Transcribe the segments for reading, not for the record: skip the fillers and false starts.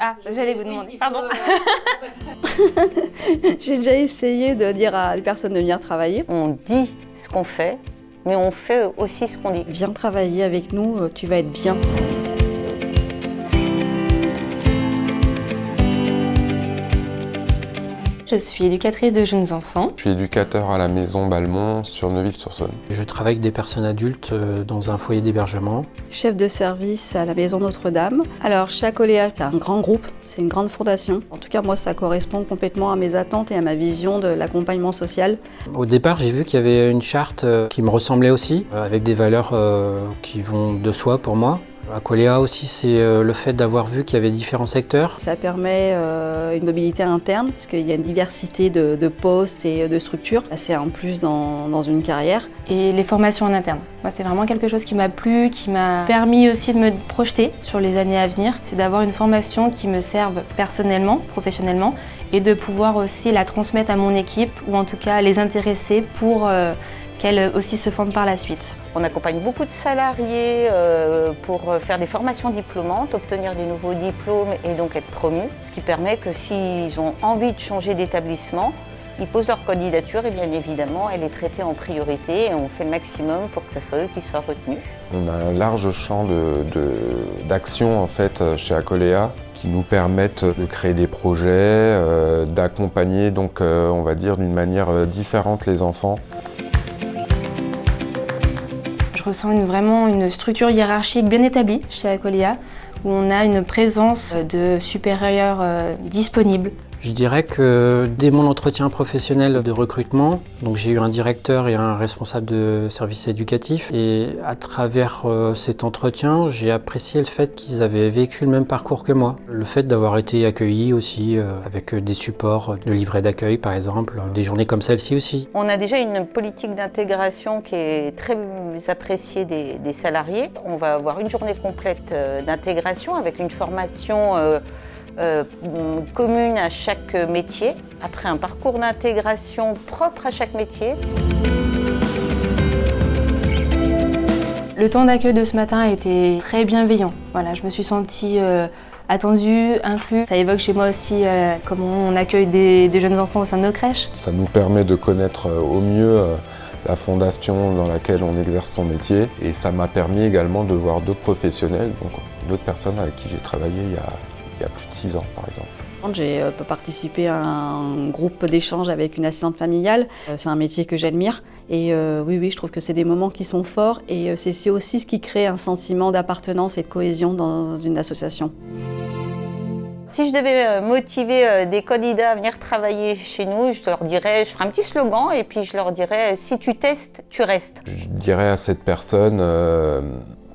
Ah, j'allais vous demander, pardon. J'ai déjà essayé de dire à les personnes de venir travailler. On dit ce qu'on fait, mais on fait aussi ce qu'on dit. Viens travailler avec nous, tu vas être bien. Je suis éducatrice de jeunes enfants. Je suis éducateur à la maison Balmont sur Neuville-sur-Saône. Je travaille avec des personnes adultes dans un foyer d'hébergement. Chef de service à la maison Notre-Dame. Alors chez Acoléa, c'est un grand groupe, c'est une grande fondation. En tout cas, moi, ça correspond complètement à mes attentes et à ma vision de l'accompagnement social. Au départ, j'ai vu qu'il y avait une charte qui me ressemblait aussi, avec des valeurs qui vont de soi pour moi. Acoléa aussi, c'est le fait d'avoir vu qu'il y avait différents secteurs. Ça permet une mobilité interne, parce qu'il y a une diversité de postes et de structures. C'est un plus dans une carrière. Et les formations en interne. Moi, c'est vraiment quelque chose qui m'a plu, qui m'a permis aussi de me projeter sur les années à venir. C'est d'avoir une formation qui me serve personnellement, professionnellement, et de pouvoir aussi la transmettre à mon équipe, ou en tout cas les intéresser pour qu'elles aussi se forment par la suite. On accompagne beaucoup de salariés pour faire des formations diplômantes, obtenir des nouveaux diplômes et donc être promus. Ce qui permet que s'ils ont envie de changer d'établissement, ils posent leur candidature et bien évidemment elle est traitée en priorité et on fait le maximum pour que ce soit eux qui soient retenus. On a un large champ d'action en fait chez Acoléa qui nous permettent de créer des projets, d'accompagner donc on va dire d'une manière différente les enfants. Je ressens vraiment une structure hiérarchique bien établie chez Acoléa, où on a une présence de supérieurs disponibles. Je dirais que dès mon entretien professionnel de recrutement, donc j'ai eu un directeur et un responsable de service éducatif. Et à travers cet entretien, j'ai apprécié le fait qu'ils avaient vécu le même parcours que moi. Le fait d'avoir été accueillis aussi avec des supports de livrets d'accueil par exemple, des journées comme celle-ci aussi. On a déjà une politique d'intégration qui est très appréciée des salariés. On va avoir une journée complète d'intégration avec une formation commune à chaque métier, après un parcours d'intégration propre à chaque métier. Le temps d'accueil de ce matin a été très bienveillant. Voilà, je me suis sentie attendue, inclus. Ça évoque chez moi aussi comment on accueille des jeunes enfants au sein de nos crèches. Ça nous permet de connaître au mieux la fondation dans laquelle on exerce son métier et ça m'a permis également de voir d'autres professionnels, donc d'autres personnes avec qui j'ai travaillé il y a plus de 6 ans par exemple. J'ai participé à un groupe d'échange avec une assistante familiale. C'est un métier que j'admire et oui, je trouve que c'est des moments qui sont forts et c'est aussi ce qui crée un sentiment d'appartenance et de cohésion dans une association. Si je devais motiver des candidats à venir travailler chez nous, je ferais un petit slogan et puis je leur dirais « si tu testes, tu restes ». Je dirais à cette personne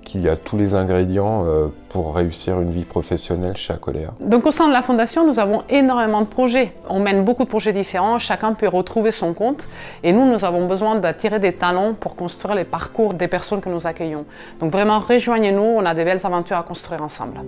qu'il y a tous les ingrédients pour réussir une vie professionnelle chez Acoléa. Donc au sein de la Fondation, nous avons énormément de projets. On mène beaucoup de projets différents, chacun peut retrouver son compte. Et nous avons besoin d'attirer des talents pour construire les parcours des personnes que nous accueillons. Donc vraiment, rejoignez-nous, on a des belles aventures à construire ensemble.